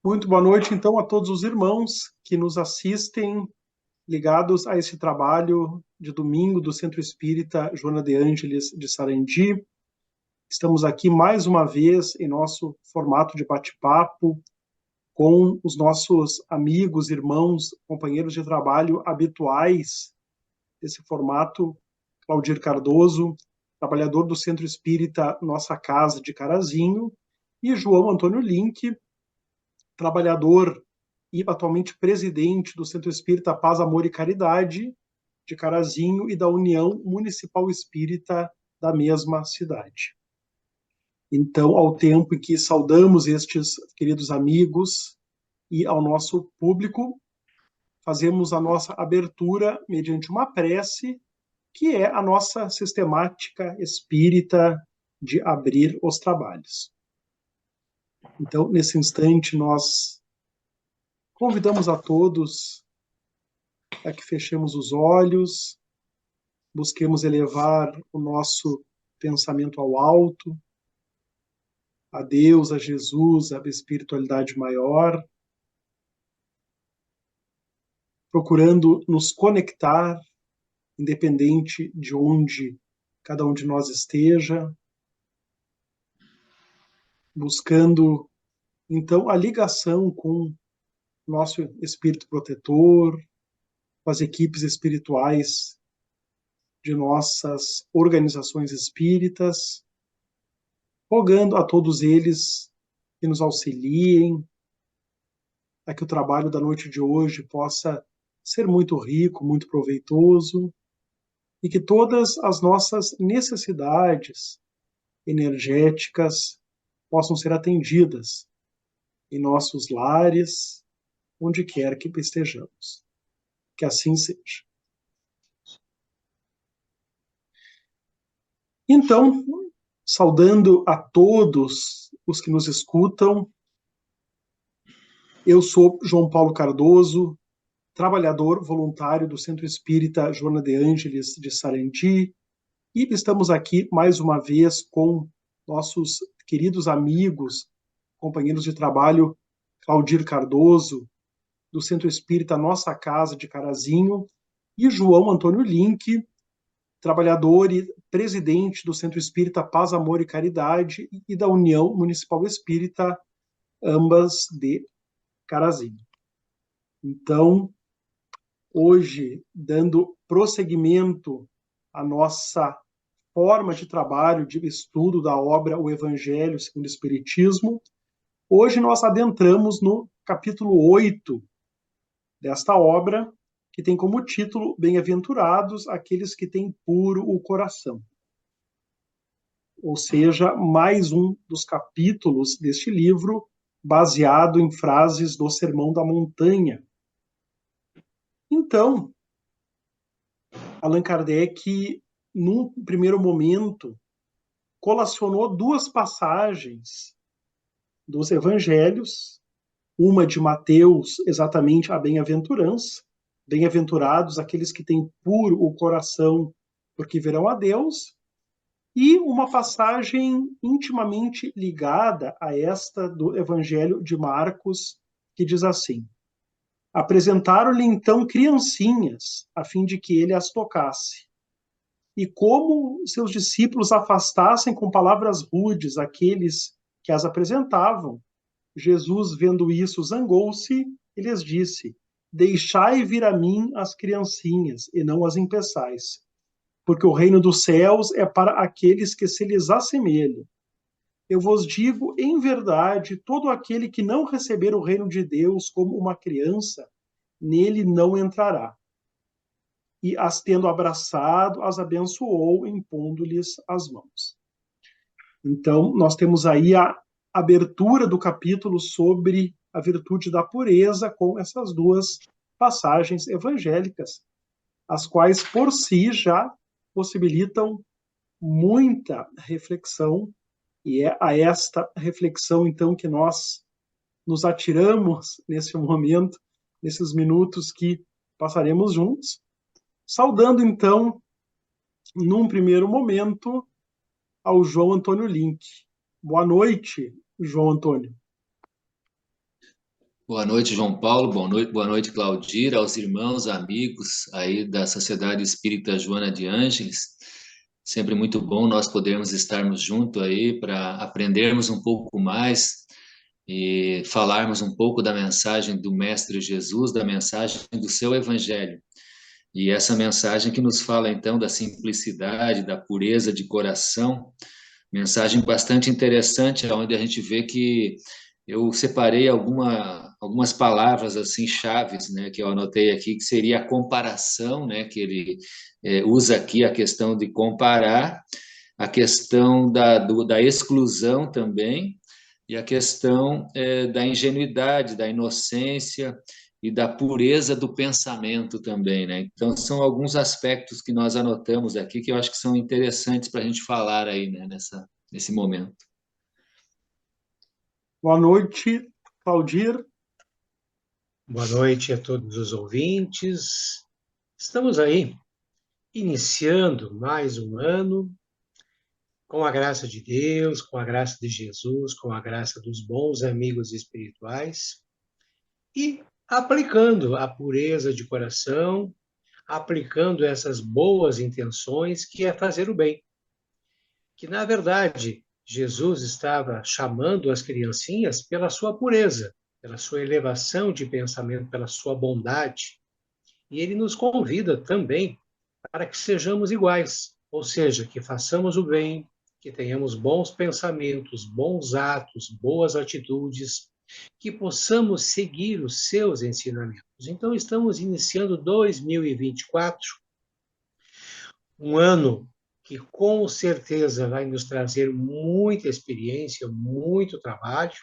Muito boa noite, então, a todos os irmãos que nos assistem, ligados a esse trabalho de domingo do Centro Espírita Joana de Ângeles de Sarandi. Estamos aqui mais uma vez em nosso formato de bate-papo com os nossos amigos, irmãos, companheiros de trabalho habituais desse formato. Claudir Cardoso, trabalhador do Centro Espírita Nossa Casa de Carazinho, e João Antônio Link, trabalhador e atualmente presidente do Centro Espírita Paz, Amor e Caridade de Carazinho e da União Municipal Espírita da mesma cidade. Então, ao tempo em que saudamos estes queridos amigos e ao nosso público, fazemos a nossa abertura mediante uma prece, que é a nossa sistemática espírita de abrir os trabalhos. Então, nesse instante, nós convidamos a todos a que fechemos os olhos, busquemos elevar o nosso pensamento ao alto, a Deus, a Jesus, a espiritualidade maior, procurando nos conectar, independente de onde cada um de nós esteja, buscando, então, a ligação com nosso espírito protetor, com as equipes espirituais de nossas organizações espíritas, rogando a todos eles que nos auxiliem, a que o trabalho da noite de hoje possa ser muito rico, muito proveitoso, e que todas as nossas necessidades energéticas possam ser atendidas em nossos lares, onde quer que estejamos. Que assim seja. Então, saudando a todos os que nos escutam, eu sou João Paulo Cardoso, trabalhador voluntário do Centro Espírita Joana de Ângeles de Sarandi, e estamos aqui mais uma vez com nossos queridos amigos, companheiros de trabalho, Claudir Cardoso, do Centro Espírita Nossa Casa de Carazinho, e João Antônio Link, trabalhador e presidente do Centro Espírita Paz, Amor e Caridade e da União Municipal Espírita, ambas de Carazinho. Então, hoje, dando prosseguimento à nossa forma de trabalho, de estudo da obra O Evangelho segundo o Espiritismo, hoje nós adentramos no capítulo 8 desta obra, que tem como título Bem-aventurados aqueles que têm puro o coração. Ou seja, mais um dos capítulos deste livro, baseado em frases do Sermão da Montanha. Então, Allan Kardec, num primeiro momento, colacionou duas passagens dos evangelhos, uma de Mateus, exatamente a bem-aventurança, bem-aventurados aqueles que têm puro o coração, porque verão a Deus, e uma passagem intimamente ligada a esta do Evangelho de Marcos, que diz assim: apresentaram-lhe então criancinhas, a fim de que ele as tocasse. E como seus discípulos afastassem com palavras rudes aqueles que as apresentavam, Jesus, vendo isso, zangou-se e lhes disse: deixai vir a mim as criancinhas, e não as impeçais, porque o reino dos céus é para aqueles que se lhes assemelham. Eu vos digo em verdade, todo aquele que não receber o reino de Deus como uma criança, nele não entrará. E as tendo abraçado, as abençoou, impondo-lhes as mãos. Então, nós temos aí a abertura do capítulo sobre a virtude da pureza com essas duas passagens evangélicas, as quais por si já possibilitam muita reflexão, e é a esta reflexão, então, que nós nos atiramos nesse momento, nesses minutos que passaremos juntos, saudando, então, num primeiro momento, ao João Antônio Link. Boa noite, João Antônio. Boa noite, João Paulo. Boa noite, Claudira, aos irmãos, amigos aí da Sociedade Espírita Joana de Ângeles. Sempre muito bom nós podermos estarmos juntos aí para aprendermos um pouco mais e falarmos um pouco da mensagem do Mestre Jesus, da mensagem do seu Evangelho. E essa mensagem que nos fala então da simplicidade, da pureza de coração, mensagem bastante interessante, onde a gente vê que eu separei algumas palavras assim chaves, né, que eu anotei aqui, que seria a comparação, né, que ele usa aqui a questão de comparar, a questão da exclusão também, e a questão da ingenuidade, da inocência e da pureza do pensamento também, né? Então, são alguns aspectos que nós anotamos aqui que eu acho que são interessantes para a gente falar aí, né, nesse momento. Boa noite, Claudir. Boa noite a todos os ouvintes. Estamos aí, iniciando mais um ano, com a graça de Deus, com a graça de Jesus, com a graça dos bons amigos espirituais e aplicando a pureza de coração, aplicando essas boas intenções, que é fazer o bem. Que, na verdade, Jesus estava chamando as criancinhas pela sua pureza, pela sua elevação de pensamento, pela sua bondade. E ele nos convida também para que sejamos iguais, ou seja, que façamos o bem, que tenhamos bons pensamentos, bons atos, boas atitudes, que possamos seguir os seus ensinamentos. Então, estamos iniciando 2024, um ano que com certeza vai nos trazer muita experiência, muito trabalho,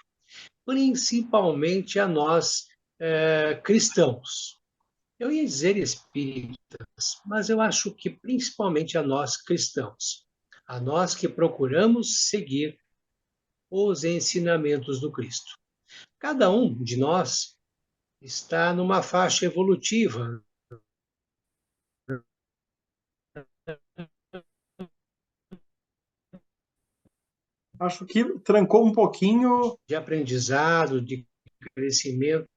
principalmente a nós cristãos. Eu ia dizer espíritas, mas eu acho que principalmente a nós cristãos, a nós que procuramos seguir os ensinamentos do Cristo. Cada um de nós está numa faixa evolutiva Acho que trancou um pouquinho. de aprendizado, de crescimento.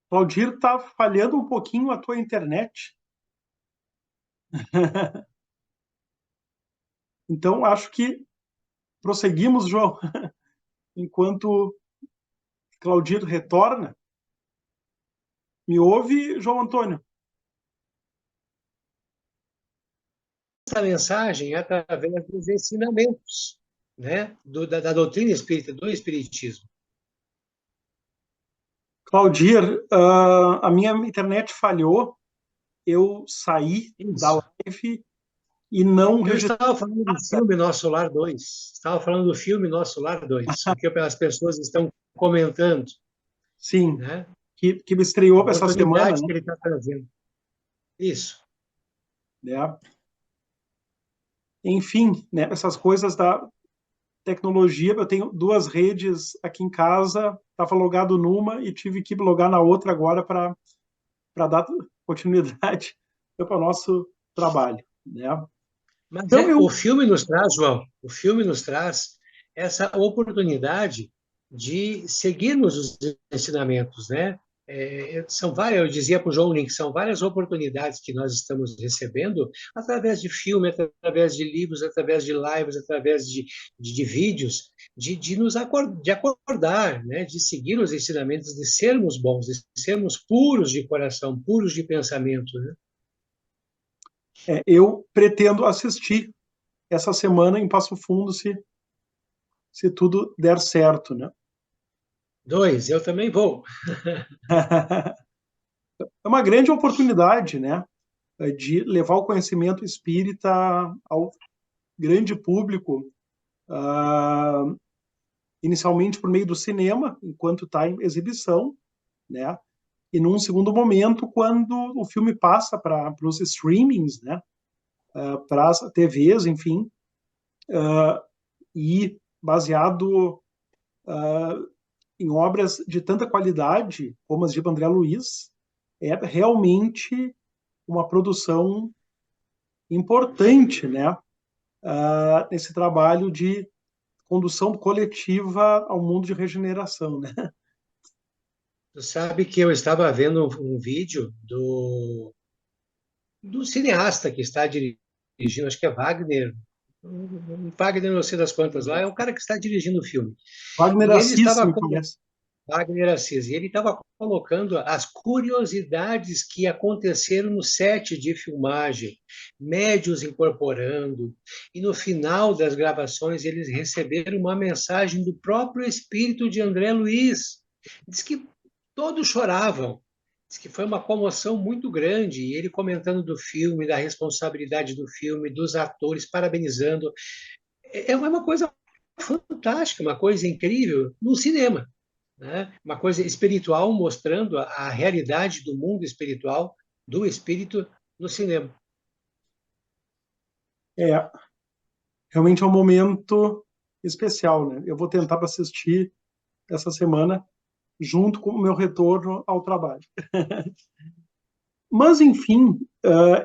Claudir, está falhando um pouquinho a tua internet. Então, acho que prosseguimos, João, enquanto Claudir retorna. Me ouve, João Antônio? Essa mensagem é através dos ensinamentos, né, da doutrina espírita, do espiritismo. Claudir, a minha internet falhou, eu saí da Isso. live e não Eu registrei estava falando do nada. filme Nosso Lar 2. Estava falando do filme Nosso Lar 2, o que as pessoas estão comentando, Sim, né? que estreou A essa semana, oportunidade né? que ele está trazendo. Isso. Né? Enfim, né, essas coisas da tecnologia, eu tenho duas redes aqui em casa, estava logado numa e tive que logar na outra agora para dar continuidade para o nosso trabalho, né? Mas Então o eu filme nos traz, João, o filme nos traz essa oportunidade de seguirmos os ensinamentos, né? São várias, eu dizia para o João Link, são várias oportunidades que nós estamos recebendo através de filme, através de livros, através de lives, através de vídeos, de nos de acordar, né? De seguir os ensinamentos, de sermos bons, de sermos puros de coração, puros de pensamento, né? eu pretendo assistir essa semana em Passo Fundo se tudo der certo, né? Dois, eu também vou. É uma grande oportunidade, né, de levar o conhecimento espírita ao grande público, inicialmente por meio do cinema, enquanto está em exibição, né? E num segundo momento, quando o filme passa para os streamings, né? Para as TVs, enfim, e baseado em obras de tanta qualidade como as de André Luiz, é realmente uma produção importante, né, nesse trabalho de condução coletiva ao mundo de regeneração, né? Tu sabe que eu estava vendo um vídeo do cineasta que está dirigindo, acho que é Wagner, Wagner não sei das quantas lá, é um cara que está dirigindo o filme. Wagner E ele Assis, estava me parece. Wagner Assis, e ele estava colocando as curiosidades que aconteceram no set de filmagem, médios incorporando, e no final das gravações eles receberam uma mensagem do próprio espírito de André Luiz. Diz que todos choravam, diz que foi uma comoção muito grande, e ele comentando do filme, da responsabilidade do filme, dos atores, parabenizando. É uma coisa fantástica, uma coisa incrível no cinema, né? Uma coisa espiritual mostrando a realidade do mundo espiritual, do espírito no cinema. É, realmente é um momento especial, né? Eu vou tentar assistir essa semana junto com o meu retorno ao trabalho. Mas, enfim,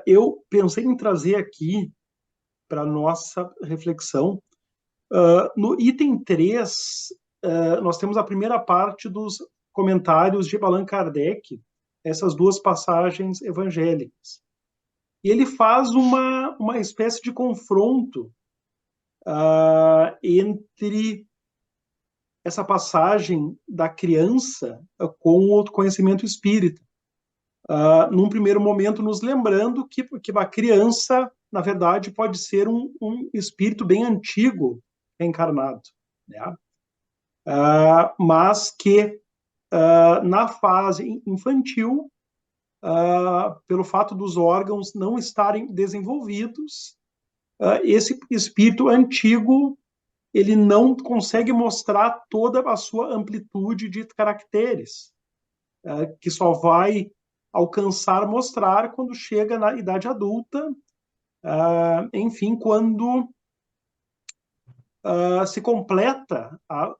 eu pensei em trazer aqui para nossa reflexão, no item 3, nós temos a primeira parte dos comentários de Allan Kardec, essas duas passagens evangélicas. E ele faz uma espécie de confronto entre essa passagem da criança com o conhecimento espírita. Num primeiro momento, nos lembrando que a criança, na verdade, pode ser um espírito bem antigo reencarnado, né? Mas que, na fase infantil, pelo fato dos órgãos não estarem desenvolvidos, esse espírito antigo ele não consegue mostrar toda a sua amplitude de caracteres, que só vai alcançar mostrar quando chega na idade adulta, enfim, quando se completa a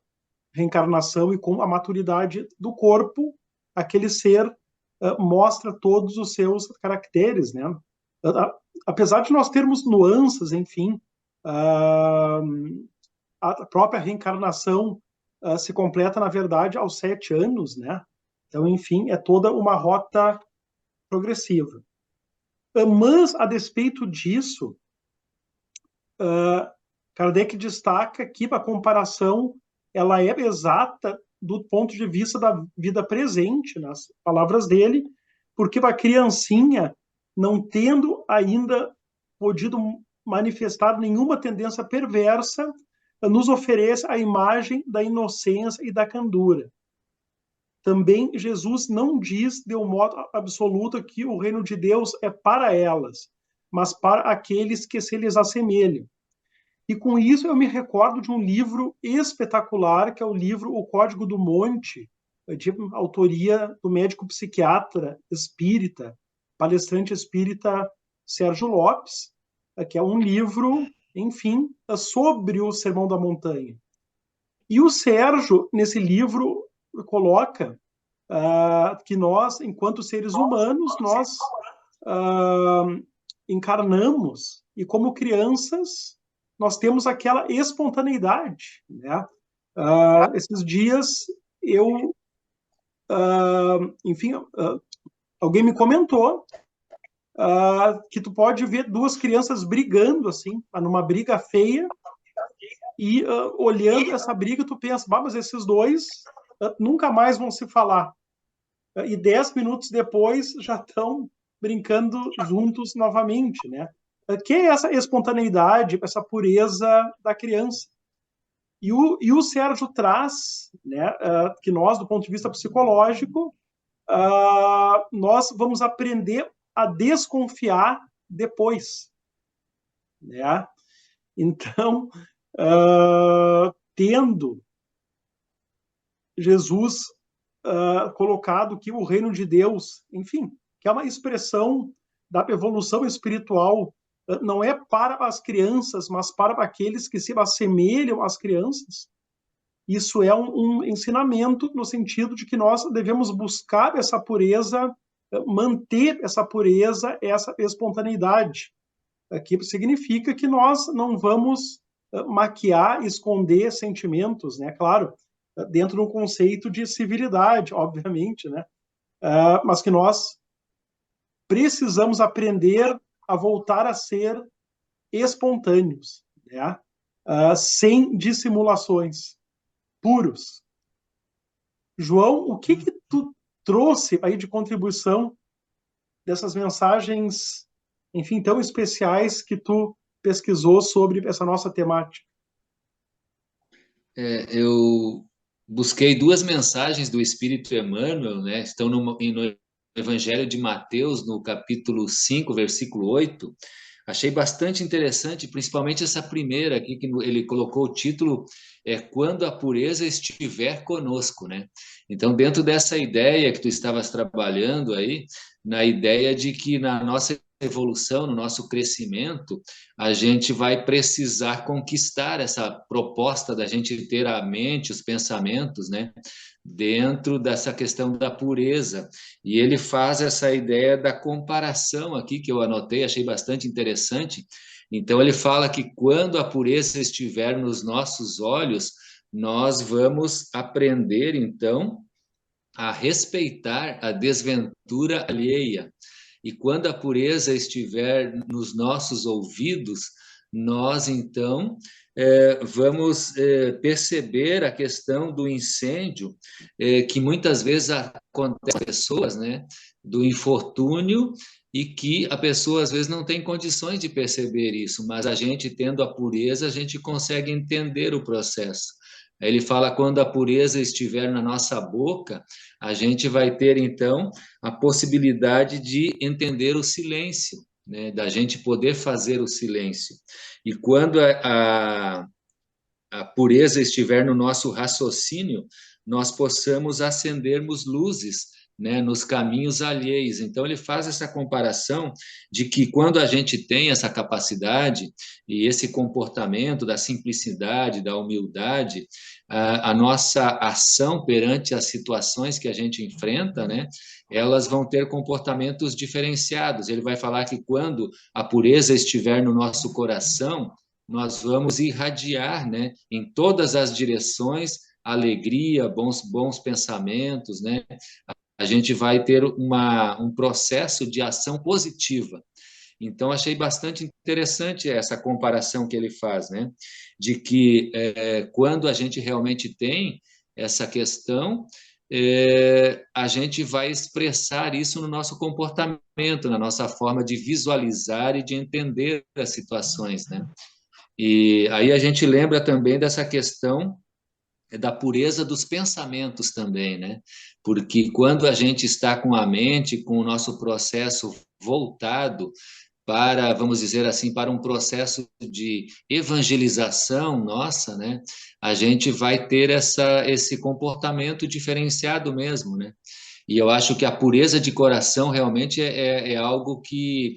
reencarnação e com a maturidade do corpo, aquele ser mostra todos os seus caracteres, né? Apesar de nós termos nuances, enfim, a própria reencarnação se completa, na verdade, aos 7 anos, né? Então, enfim, é toda uma rota progressiva. Mas, a despeito disso, Kardec destaca que a comparação ela é exata do ponto de vista da vida presente, nas palavras dele, porque a criancinha, não tendo ainda podido manifestar nenhuma tendência perversa, nos oferece a imagem da inocência e da candura. Também Jesus não diz de um modo absoluto que o reino de Deus é para elas, mas para aqueles que se lhes assemelham. E com isso eu me recordo de um livro espetacular, que é o livro O Código do Monte, de autoria do médico psiquiatra espírita, palestrante espírita Sérgio Lopes, que é um livro, enfim, sobre o Sermão da Montanha. E o Sérgio, nesse livro, coloca que nós, enquanto seres humanos, nós encarnamos e, como crianças, nós temos aquela espontaneidade, né? Esses dias eu, enfim, alguém me comentou que tu pode ver duas crianças brigando assim, numa briga feia, e olhando essa briga tu pensa, mas esses dois nunca mais vão se falar. E 10 minutos depois já estão brincando juntos novamente, né? Que é essa espontaneidade, essa pureza da criança. E o Sérgio traz, né, que nós, do ponto de vista psicológico, nós vamos aprender a desconfiar depois, né? Então, tendo Jesus colocado que o reino de Deus, enfim, que é uma expressão da evolução espiritual, não é para as crianças, mas para aqueles que se assemelham às crianças. Isso é um ensinamento no sentido de que nós devemos buscar essa pureza, manter essa pureza, essa espontaneidade. que significa que nós não vamos maquiar, esconder sentimentos, né? Claro, dentro de um conceito de civilidade, obviamente, né? Mas que nós precisamos aprender a voltar a ser espontâneos, né? Sem dissimulações, puros. João, o que tu trouxe aí de contribuição dessas mensagens, enfim, tão especiais que tu pesquisou sobre essa nossa temática? Eu busquei duas mensagens do Espírito Emmanuel, né? Estão no Evangelho de Mateus, no capítulo 5, versículo 8. Achei bastante interessante, principalmente essa primeira aqui, que ele colocou o título Quando a Pureza Estiver Conosco, né? Então, dentro dessa ideia que tu estavas trabalhando aí, na ideia de que na nossa evolução, no nosso crescimento, a gente vai precisar conquistar essa proposta da gente ter a mente, os pensamentos, né, dentro dessa questão da pureza. E ele faz essa ideia da comparação aqui, que eu anotei, achei bastante interessante. Então, ele fala que quando a pureza estiver nos nossos olhos, nós vamos aprender, então, a respeitar a desventura alheia. E quando a pureza estiver nos nossos ouvidos, nós então vamos perceber a questão do incêndio, que muitas vezes acontece com pessoas, né, do infortúnio, e que a pessoa às vezes não tem condições de perceber isso, mas a gente tendo a pureza, a gente consegue entender o processo. Ele fala quando a pureza estiver na nossa boca, a gente vai ter então a possibilidade de entender o silêncio, né? Da gente poder fazer o silêncio. E quando a pureza estiver no nosso raciocínio, nós possamos acendermos luzes, né, nos caminhos alheios. Então, ele faz essa comparação de que quando a gente tem essa capacidade e esse comportamento da simplicidade, da humildade, a nossa ação perante as situações que a gente enfrenta, né, elas vão ter comportamentos diferenciados. Ele vai falar que quando a pureza estiver no nosso coração, nós vamos irradiar, né, em todas as direções, alegria, bons pensamentos, né? A gente vai ter um processo de ação positiva. Então, achei bastante interessante essa comparação que ele faz, né? De que quando a gente realmente tem essa questão, a gente vai expressar isso no nosso comportamento, na nossa forma de visualizar e de entender as situações, né? E aí a gente lembra também dessa questão da pureza dos pensamentos também, né? Porque quando a gente está com a mente, com o nosso processo voltado para, vamos dizer assim, para um processo de evangelização nossa, né? A gente vai ter esse comportamento diferenciado mesmo, né? E eu acho que a pureza de coração realmente é algo que,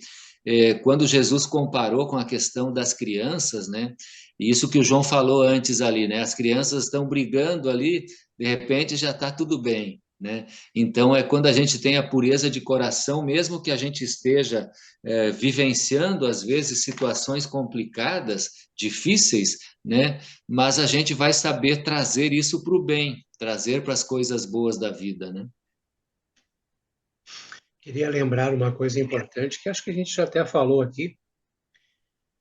quando Jesus comparou com a questão das crianças, né? E isso que o João falou antes ali, né? As crianças estão brigando ali, de repente já está tudo bem, né? Então é quando a gente tem a pureza de coração, mesmo que a gente esteja vivenciando às vezes situações complicadas, difíceis, né? Mas a gente vai saber trazer isso para o bem, trazer para as coisas boas da vida, né? Queria lembrar uma coisa importante que acho que a gente já até falou aqui,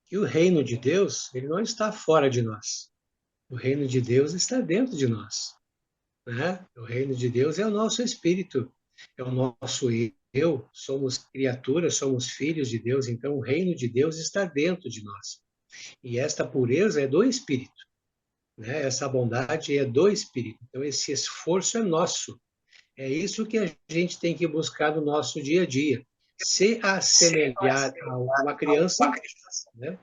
que o reino de Deus, ele não está fora de nós. O reino de Deus está dentro de nós, né? O reino de Deus é o nosso espírito, é o nosso eu, somos criaturas, somos filhos de Deus, então o reino de Deus está dentro de nós. E esta pureza é do espírito, né? Essa bondade é do espírito. Então esse esforço é nosso. É isso que a gente tem que buscar no nosso dia a dia. Se assemelhar a uma criança, né?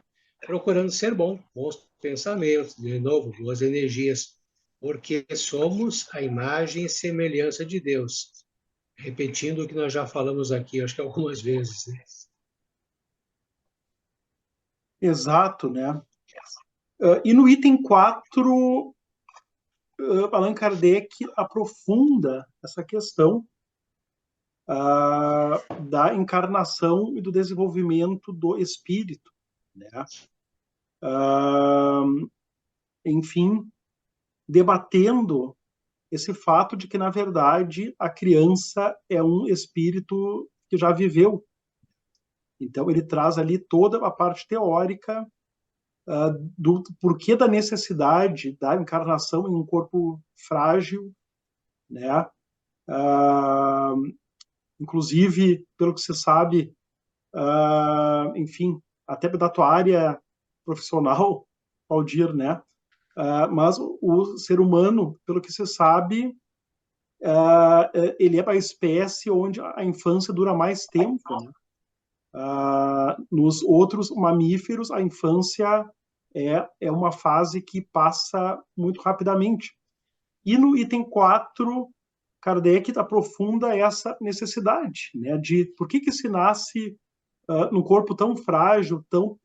Procurando ser bom, bons pensamentos, de novo, boas energias, porque somos a imagem e semelhança de Deus. Repetindo o que nós já falamos aqui, acho que algumas vezes, né? Exato, né? E no item 4, Allan Kardec aprofunda essa questão da encarnação e do desenvolvimento do espírito. né? Enfim, debatendo esse fato de que, na verdade, a criança é um espírito que já viveu. Então, ele traz ali toda a parte teórica do porquê da necessidade da encarnação em um corpo frágil, né? Inclusive, pelo que se sabe, enfim, até da tua área profissional, Aldir, né? Mas o ser humano, pelo que se sabe, ele é a espécie onde a infância dura mais tempo, né? Nos outros mamíferos, a infância é uma fase que passa muito rapidamente. E no item 4, Kardec aprofunda essa necessidade, né, de por que se nasce num corpo tão frágil, tão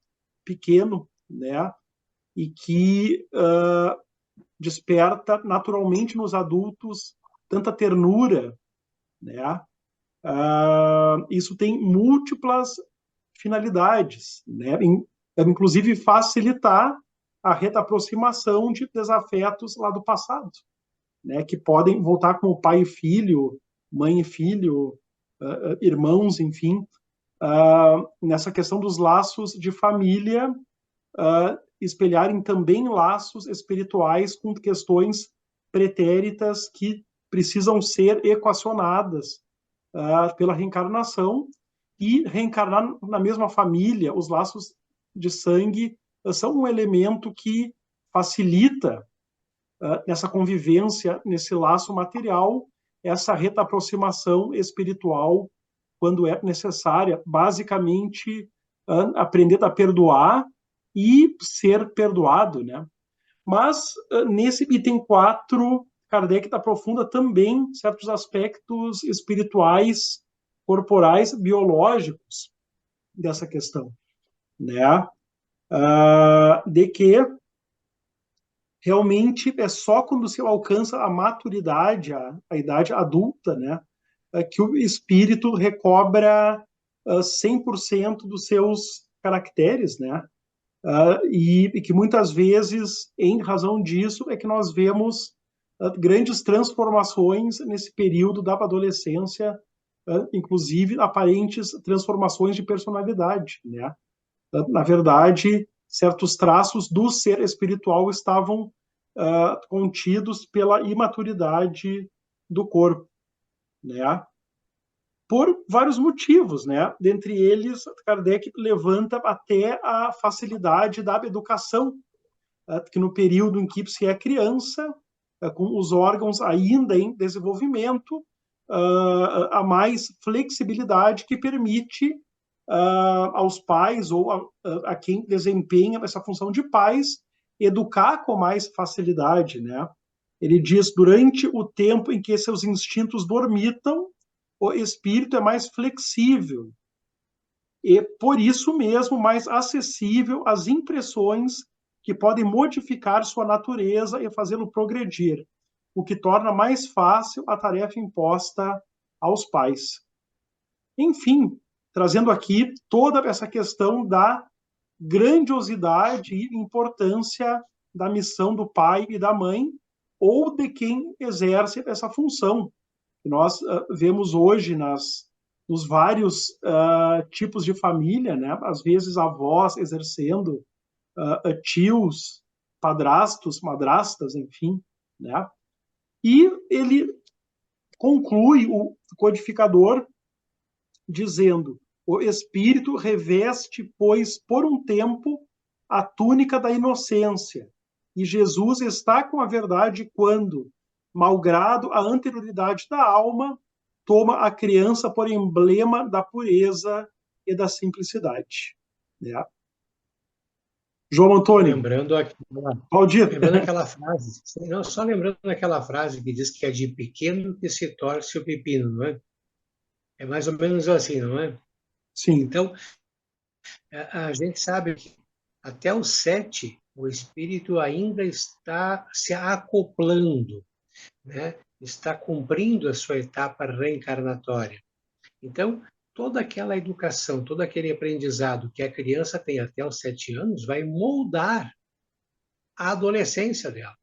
pequeno, né, e que desperta naturalmente nos adultos tanta ternura, né? Isso tem múltiplas finalidades, né? Inclusive facilitar a reaproximação de desafetos lá do passado, né? Que podem voltar como pai e filho, mãe e filho, irmãos, enfim, nessa questão dos laços de família, espelharem também laços espirituais com questões pretéritas que precisam ser equacionadas pela reencarnação, e reencarnar na mesma família, os laços de sangue são um elemento que facilita nessa convivência, nesse laço material, essa reaproximação espiritual quando é necessária, basicamente aprender a perdoar e ser perdoado, né? Mas nesse item 4, Kardec aprofunda também certos aspectos espirituais, corporais, biológicos dessa questão, né? De que realmente é só quando se alcança a maturidade, a idade adulta, né, que o espírito recobra 100% dos seus caracteres, né? E que muitas vezes, em razão disso, é que nós vemos grandes transformações nesse período da adolescência, inclusive aparentes transformações de personalidade, né? Na verdade, certos traços do ser espiritual estavam contidos pela imaturidade do corpo, né? Por vários motivos, né? Dentre eles, Kardec levanta até a facilidade da educação, que no período em que se é criança, com os órgãos ainda em desenvolvimento, há mais flexibilidade que permite aos pais ou a quem desempenha essa função de pais educar com mais facilidade, né? Ele diz, durante o tempo em que seus instintos dormitam, o espírito é mais flexível e, por isso mesmo, mais acessível às impressões que podem modificar sua natureza e fazê-lo progredir, o que torna mais fácil a tarefa imposta aos pais. Enfim, trazendo aqui toda essa questão da grandiosidade e importância da missão do pai e da mãe, ou de quem exerce essa função. Nós vemos hoje nos vários tipos de família, né? Às vezes avós exercendo, tios, padrastos, madrastas, enfim, né? E ele conclui, o codificador, dizendo: o espírito reveste, pois, por um tempo, a túnica da inocência, e Jesus está com a verdade quando, malgrado a anterioridade da alma, toma a criança por emblema da pureza e da simplicidade. Né? João Antônio, lembrando aquela frase, não, só lembrando aquela frase que diz que é de pequeno que se torce o pepino, não é? É mais ou menos assim, não é? Sim. Então, a gente sabe que até os 7, o espírito ainda está se acoplando, né? Está cumprindo a sua etapa reencarnatória. Então, toda aquela educação, todo aquele aprendizado que a criança tem até os 7 anos vai moldar a adolescência dela,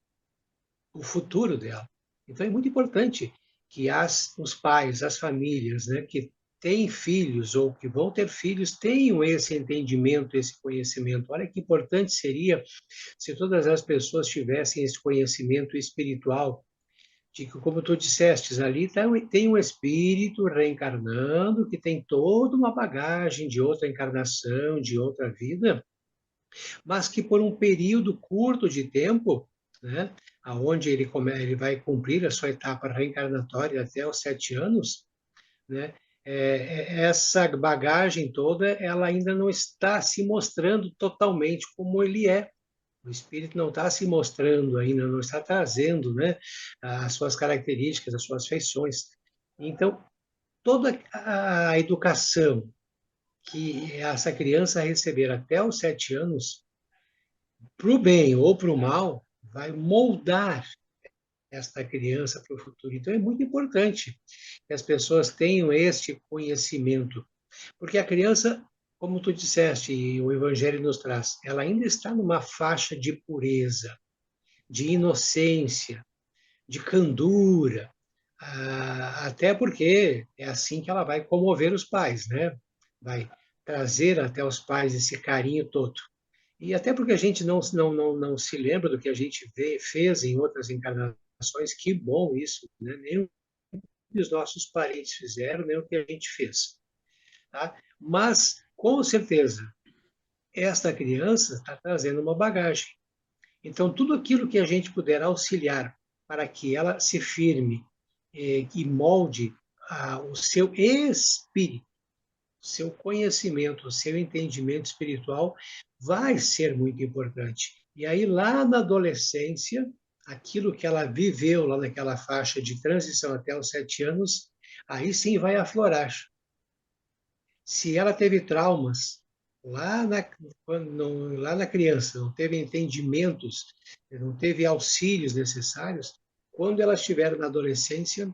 o futuro dela. Então é muito importante que os pais, as famílias, né, que têm filhos ou que vão ter filhos tenham esse entendimento, esse conhecimento. Olha que importante seria se todas as pessoas tivessem esse conhecimento espiritual, de que, como tu dissestes, ali tem um espírito reencarnando que tem toda uma bagagem de outra encarnação, de outra vida, mas que por um período curto de tempo, né, aonde ele vai cumprir a sua etapa reencarnatória até os 7 anos, né, essa bagagem toda, ela ainda não está se mostrando totalmente como ele é. O espírito não está se mostrando ainda, não está trazendo, né, as suas características, as suas feições. Então, toda a educação que essa criança receber até os 7 anos, para o bem ou para o mal, vai moldar esta criança para o futuro. Então, é muito importante que as pessoas tenham este conhecimento, porque a criança, como tu disseste, e o Evangelho nos traz, ela ainda está numa faixa de pureza, de inocência, de candura, até porque é assim que ela vai comover os pais, né? Vai trazer até os pais esse carinho todo. E até porque a gente não se lembra do que a gente fez em outras encarnações, que bom isso, né? Nem o que os nossos parentes fizeram, nem o que a gente fez. Tá? Mas, com certeza, esta criança está trazendo uma bagagem. Então, tudo aquilo que a gente puder auxiliar para que ela se firme e molde o seu espírito, o seu conhecimento, o seu entendimento espiritual, vai ser muito importante. E aí, lá na adolescência, aquilo que ela viveu lá naquela faixa de transição até os 7 anos, aí sim vai aflorar. Se ela teve traumas lá na criança, não teve entendimentos, não teve auxílios necessários, quando ela estiver na adolescência,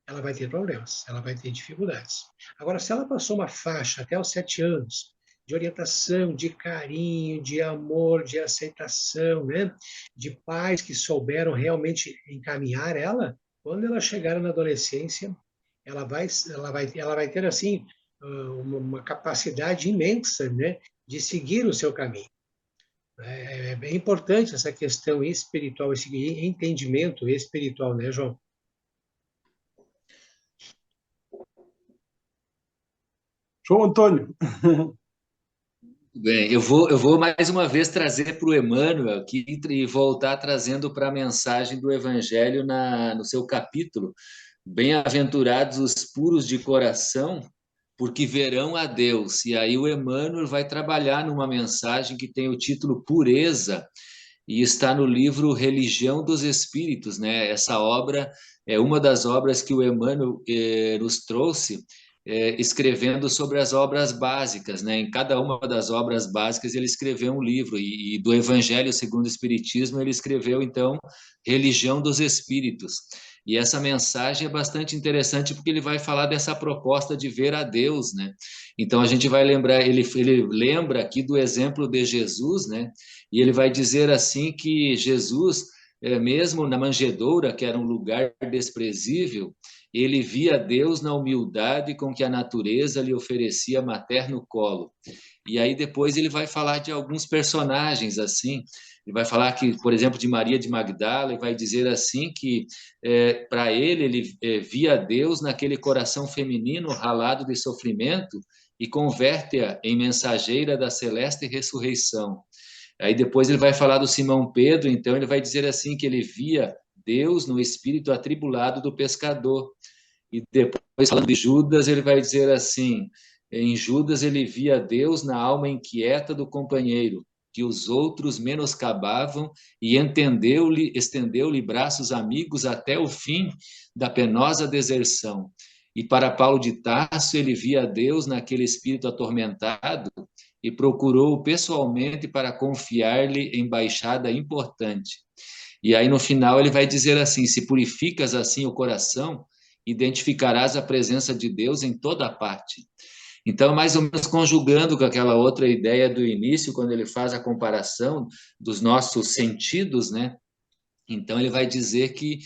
ela vai ter problemas, ela vai ter dificuldades. Agora, se ela passou uma faixa até os 7 anos, de orientação, de carinho, de amor, de aceitação, né? De pais que souberam realmente encaminhar ela, quando ela chegar na adolescência, ela vai ter assim uma capacidade imensa, né, de seguir o seu caminho. É bem importante essa questão espiritual, esse entendimento espiritual, né, João? João Antônio. Bem, eu vou mais uma vez trazer para o Emmanuel aqui e voltar trazendo para a mensagem do Evangelho no seu capítulo. Bem-aventurados os puros de coração, porque verão a Deus. E aí o Emmanuel vai trabalhar numa mensagem que tem o título Pureza, e está no livro Religião dos Espíritos, né? Essa obra é uma das obras que o Emmanuel nos trouxe, escrevendo sobre as obras básicas, né? Em cada uma das obras básicas ele escreveu um livro, e do Evangelho segundo o Espiritismo ele escreveu, então, Religião dos Espíritos. E essa mensagem é bastante interessante porque ele vai falar dessa proposta de ver a Deus, né? Então a gente vai lembrar, ele lembra aqui do exemplo de Jesus, né? E ele vai dizer assim que Jesus, mesmo na manjedoura, que era um lugar desprezível, ele via Deus na humildade com que a natureza lhe oferecia materno colo. E aí depois ele vai falar de alguns personagens assim. Ele vai falar que, por exemplo, de Maria de Magdala, e vai dizer assim que para ele via Deus naquele coração feminino ralado de sofrimento e converte-a em mensageira da celeste ressurreição. Aí depois ele vai falar do Simão Pedro, então ele vai dizer assim que ele via Deus no espírito atribulado do pescador. E depois, falando de Judas, ele vai dizer assim: em Judas ele via Deus na alma inquieta do companheiro, que os outros menoscabavam, e estendeu-lhe braços amigos até o fim da penosa deserção. E para Paulo de Tarso, ele via Deus naquele espírito atormentado e procurou pessoalmente para confiar-lhe embaixada importante. E aí no final ele vai dizer assim: se purificas assim o coração, identificarás a presença de Deus em toda parte. Então, mais ou menos conjugando com aquela outra ideia do início, quando ele faz a comparação dos nossos sentidos, né? Então, ele vai dizer que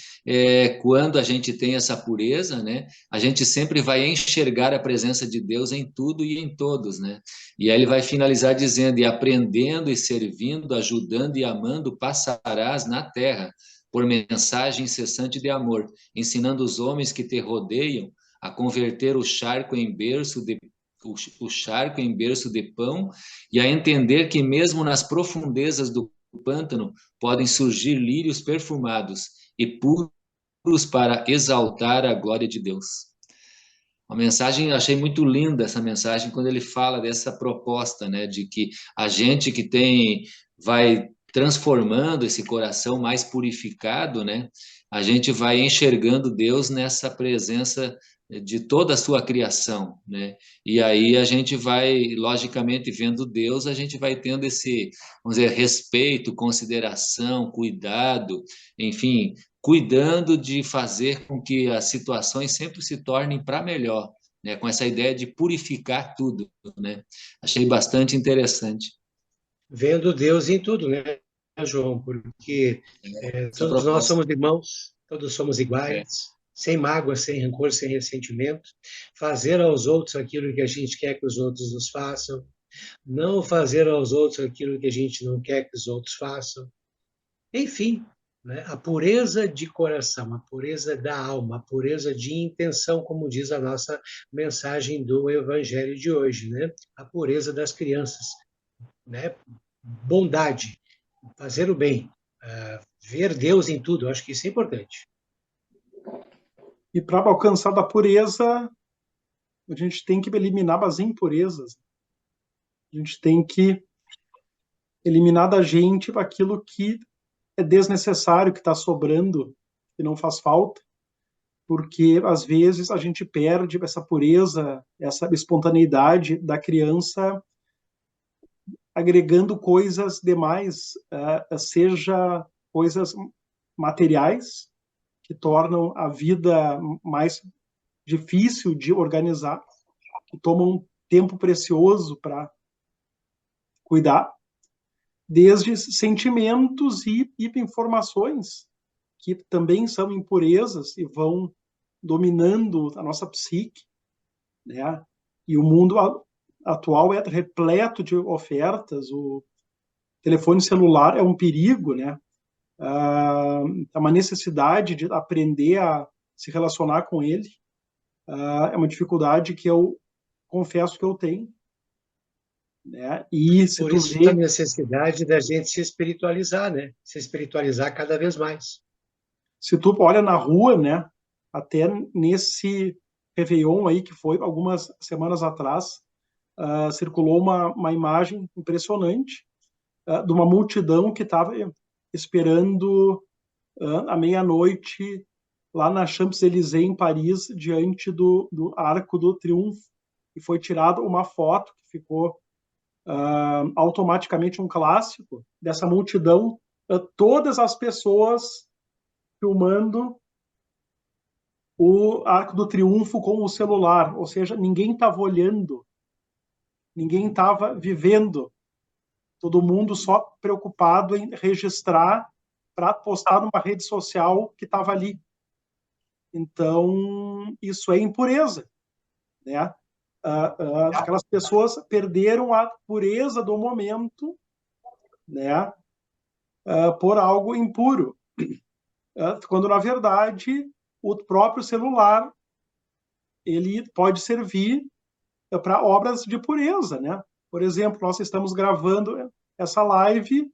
quando a gente tem essa pureza, né, a gente sempre vai enxergar a presença de Deus em tudo e em todos, né? E aí ele vai finalizar dizendo: e aprendendo e servindo, ajudando e amando, passarás na terra por mensagem incessante de amor, ensinando os homens que te rodeiam a converter o charco em berço de pão e a entender que mesmo nas profundezas do pântano podem surgir lírios perfumados e puros para exaltar a glória de Deus. Uma mensagem, achei muito linda essa mensagem quando ele fala dessa proposta, né, de que a gente que vai transformando esse coração mais purificado, né, a gente vai enxergando Deus nessa presença de toda a sua criação, né? E aí a gente vai, logicamente, vendo Deus, a gente vai tendo esse, vamos dizer, respeito, consideração, cuidado, enfim, cuidando de fazer com que as situações sempre se tornem para melhor, né? Com essa ideia de purificar tudo, né? Achei bastante interessante. Vendo Deus em tudo, né, João? Porque Essa todos nós proposta. somos irmãos, todos somos É. iguais, sem mágoa, sem rancor, sem ressentimento. Fazer aos outros aquilo que a gente quer que os outros nos façam. Não fazer aos outros aquilo que a gente não quer que os outros façam. Enfim, né, a pureza de coração, a pureza da alma, a pureza de intenção, como diz a nossa mensagem do Evangelho de hoje, né? A pureza das crianças, né? Bondade, fazer o bem, ver Deus em tudo, acho que isso é importante. E para alcançar da pureza, a gente tem que eliminar as impurezas. A gente tem que eliminar da gente aquilo que é desnecessário, que está sobrando, que não faz falta, porque às vezes a gente perde essa pureza, essa espontaneidade da criança, agregando coisas demais, seja coisas materiais, que tornam a vida mais difícil de organizar, que tomam tempo precioso para cuidar, desde sentimentos e informações que também são impurezas e vão dominando a nossa psique, né? E o mundo atual é repleto de ofertas, o telefone celular é um perigo, né? É uma necessidade de aprender a se relacionar com ele, é uma dificuldade que eu confesso que eu tenho, né? E se Por tu isso a vê, necessidade da gente se espiritualizar, né? Se espiritualizar cada vez mais. se tu olha na rua, né? Até nesse Réveillon aí que foi algumas semanas atrás, circulou uma imagem impressionante de uma multidão que estava esperando à meia-noite lá na Champs-Élysées, em Paris, diante do Arco do Triunfo. E foi tirada uma foto que ficou automaticamente um clássico dessa multidão, todas as pessoas filmando o Arco do Triunfo com o celular, ou seja, ninguém estava olhando, ninguém estava vivendo, todo mundo só preocupado em registrar para postar numa rede social que estava ali. Então, isso é impureza, né? Aquelas pessoas perderam a pureza do momento, né? Por algo impuro, quando na verdade o próprio celular ele pode servir para obras de pureza, né? Por exemplo, nós estamos gravando essa live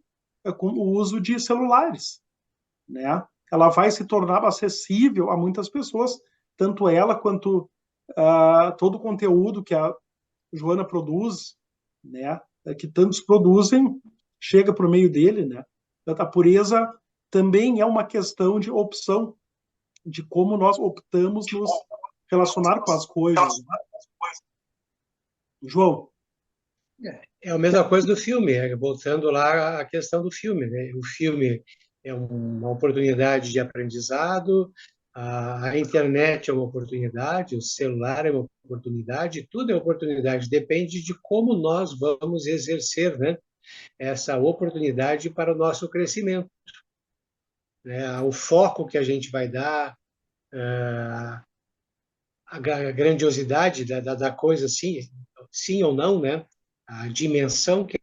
com o uso de celulares, né? Ela vai se tornar acessível a muitas pessoas, tanto ela quanto todo o conteúdo que a Joana produz, né? Que tantos produzem, chega por meio dele, né? A pureza também é uma questão de opção, de como nós optamos nos relacionar com as coisas. João. É a mesma coisa do filme, voltando lá à questão do filme, né? O filme é uma oportunidade de aprendizado, A internet é uma oportunidade, o celular é uma oportunidade, tudo é oportunidade, depende de como nós vamos exercer, né, essa oportunidade para o nosso crescimento, né, o foco que a gente vai dar, a grandiosidade da coisa, sim ou não, né, a dimensão que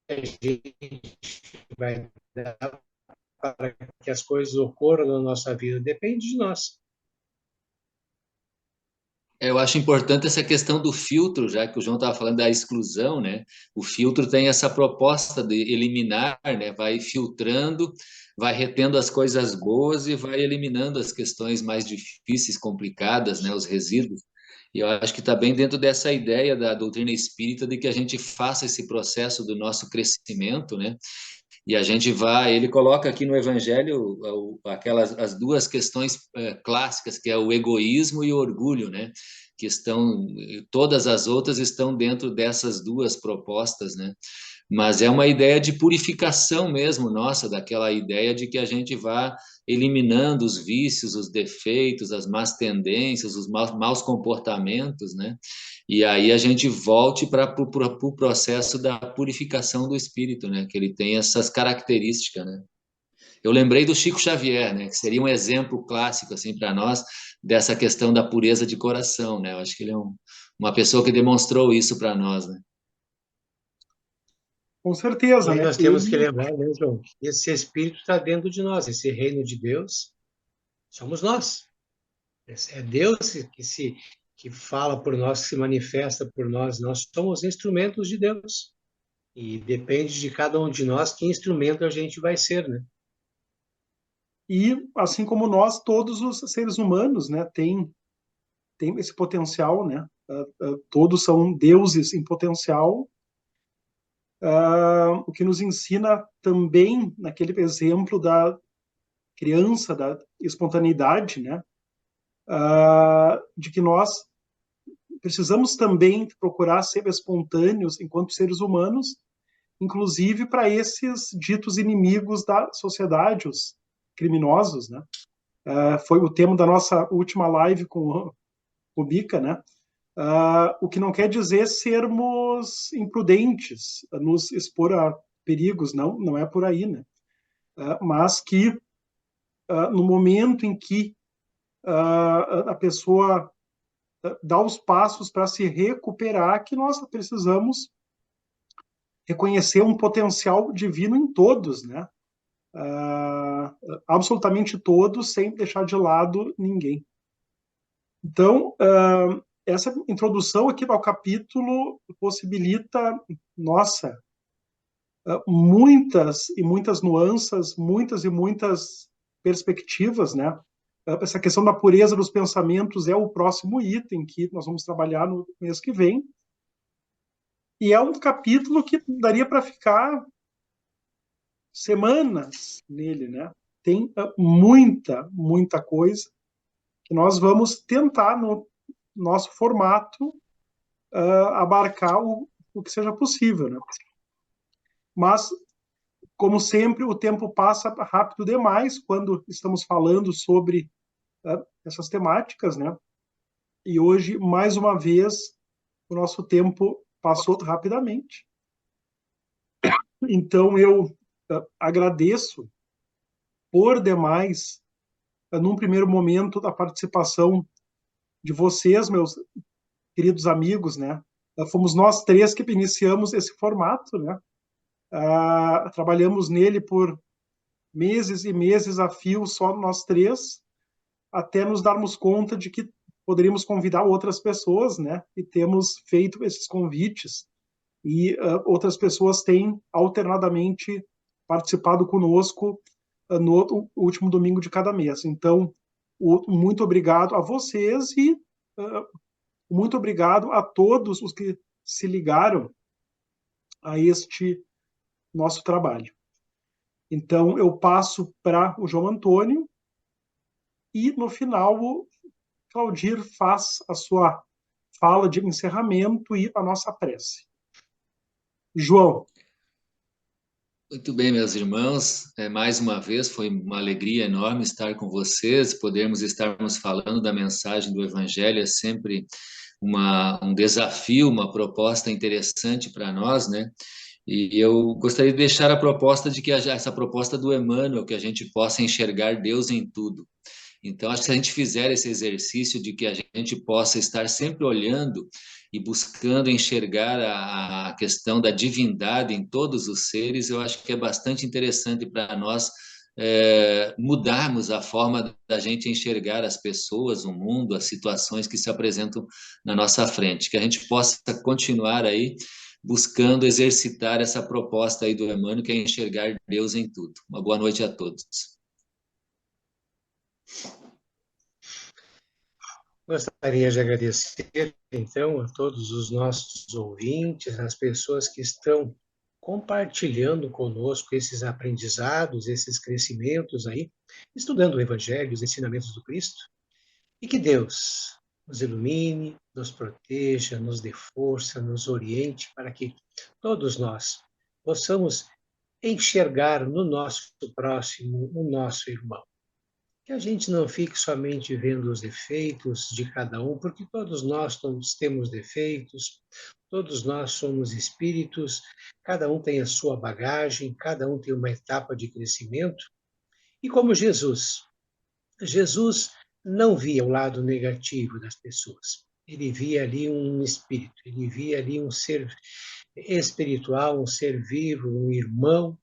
a gente vai dar para que as coisas ocorram na nossa vida, depende de nós. Eu acho importante essa questão do filtro, já que o João estava falando da exclusão, né? O filtro tem essa proposta de eliminar, né? Vai filtrando, vai retendo as coisas boas e vai eliminando as questões mais difíceis, complicadas, né? Os resíduos. E eu acho que está bem dentro dessa ideia da doutrina espírita de que a gente faça esse processo do nosso crescimento, né? E a gente vai, ele coloca aqui no Evangelho aquelas as duas questões clássicas, que é o egoísmo e o orgulho, né? Que estão, todas as outras estão dentro dessas duas propostas, né? Mas é uma ideia de purificação mesmo, nossa, daquela ideia de que a gente vá eliminando os vícios, os defeitos, as más tendências, os maus comportamentos, né? E aí a gente volte para o processo da purificação do espírito, né? Que ele tem essas características, né? Eu lembrei do Chico Xavier, né? Que seria um exemplo clássico assim para nós dessa questão da pureza de coração, né? Eu acho que ele é uma pessoa que demonstrou isso para nós, né? Com E certeza, aí né? nós temos que lembrar, né, João, que esse Espírito está dentro de nós, esse reino de Deus somos nós. É Deus que fala por nós, que se manifesta por nós. Nós somos instrumentos de Deus. E depende de cada um de nós que instrumento a gente vai ser, né? E assim como nós, todos os seres humanos, né, tem esse potencial, né? Todos são deuses em potencial. O que nos ensina também naquele exemplo da criança, da espontaneidade, né? De que nós precisamos também procurar ser espontâneos enquanto seres humanos, inclusive para esses ditos inimigos da sociedade, os criminosos, né? Foi o tema da nossa última live com o Bica, né? O que não quer dizer sermos imprudentes, nos expor a perigos, não é por aí, né? Mas que no momento em que a pessoa dá os passos para se recuperar, que nós precisamos reconhecer um potencial divino em todos, né? Absolutamente todos, sem deixar de lado ninguém. Então, essa introdução aqui ao capítulo possibilita, nossa, muitas e muitas nuances, muitas e muitas perspectivas, né? Essa questão da pureza dos pensamentos é o próximo item que nós vamos trabalhar no mês que vem. E é um capítulo que daria para ficar semanas nele, né? Tem muita coisa que nós vamos tentar, no nosso formato, abarcar o que seja possível, né? Mas, como sempre, o tempo passa rápido demais quando estamos falando sobre essas temáticas, né? E hoje, mais uma vez, o nosso tempo passou rapidamente. Então, eu agradeço por demais, num primeiro momento, a participação de vocês, meus queridos amigos, né? Fomos nós três que iniciamos esse formato, né? Trabalhamos nele por meses e meses a fio, só nós três, até nos darmos conta de que poderíamos convidar outras pessoas, né? E temos feito esses convites e outras pessoas têm alternadamente participado conosco no último domingo de cada mês. Então, muito obrigado a vocês e muito obrigado a todos os que se ligaram a este nosso trabalho. Então, eu passo para o João Antônio e, no final, o Claudir faz a sua fala de encerramento e a nossa prece. João. Muito bem, meus irmãos. Mais uma vez foi uma alegria enorme estar com vocês, podermos estarmos falando da mensagem do Evangelho é sempre um desafio, uma proposta interessante para nós, né? E eu gostaria de deixar a proposta de que essa proposta do Emmanuel, que a gente possa enxergar Deus em tudo. Então, acho que se a gente fizer esse exercício de que a gente possa estar sempre olhando e buscando enxergar a questão da divindade em todos os seres, eu acho que é bastante interessante para nós mudarmos a forma da gente enxergar as pessoas, o mundo, as situações que se apresentam na nossa frente. Que a gente possa continuar aí buscando exercitar essa proposta aí do Emmanuel, que é enxergar Deus em tudo. Uma boa noite a todos. Gostaria de agradecer, então, a todos os nossos ouvintes, as pessoas que estão compartilhando conosco esses aprendizados, esses crescimentos aí, estudando o Evangelho, os ensinamentos do Cristo, e que Deus nos ilumine, nos proteja, nos dê força, nos oriente para que todos nós possamos enxergar no nosso próximo o nosso irmão. Que a gente não fique somente vendo os defeitos de cada um, porque todos nós temos defeitos, todos nós somos espíritos, cada um tem a sua bagagem, cada um tem uma etapa de crescimento. E como Jesus não via o lado negativo das pessoas. Ele via ali um espírito, ele via ali um ser espiritual, um ser vivo, um irmão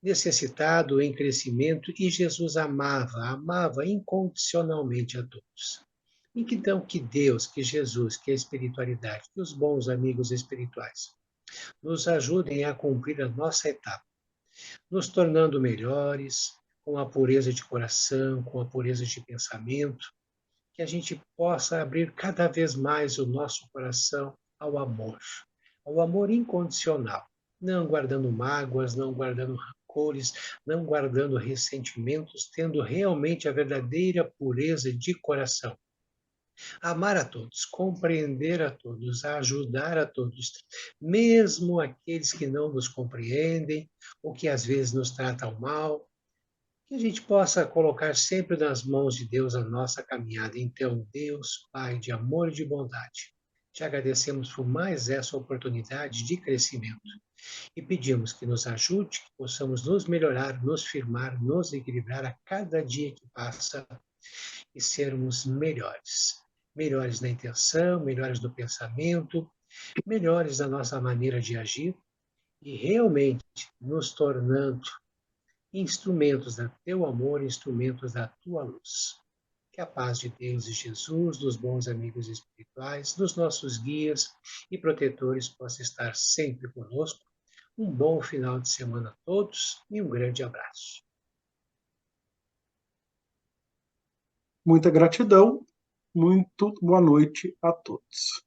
necessitado em crescimento, e Jesus amava incondicionalmente a todos. E que então que Deus, que Jesus, que a espiritualidade, que os bons amigos espirituais nos ajudem a cumprir a nossa etapa, nos tornando melhores, com a pureza de coração, com a pureza de pensamento, que a gente possa abrir cada vez mais o nosso coração ao amor incondicional, não guardando mágoas, não guardando rancores, não guardando ressentimentos, tendo realmente a verdadeira pureza de coração. Amar a todos, compreender a todos, ajudar a todos, mesmo aqueles que não nos compreendem ou que às vezes nos tratam mal, que a gente possa colocar sempre nas mãos de Deus a nossa caminhada. Então, Deus, Pai de amor e de bondade, te agradecemos por mais essa oportunidade de crescimento e pedimos que nos ajude, que possamos nos melhorar, nos firmar, nos equilibrar a cada dia que passa e sermos melhores. Melhores na intenção, melhores no pensamento, melhores na nossa maneira de agir e realmente nos tornando instrumentos do teu amor, instrumentos da tua luz. Que a paz de Deus e Jesus, dos bons amigos espirituais, dos nossos guias e protetores possa estar sempre conosco. Um bom final de semana a todos e um grande abraço. Muita gratidão, muito boa noite a todos.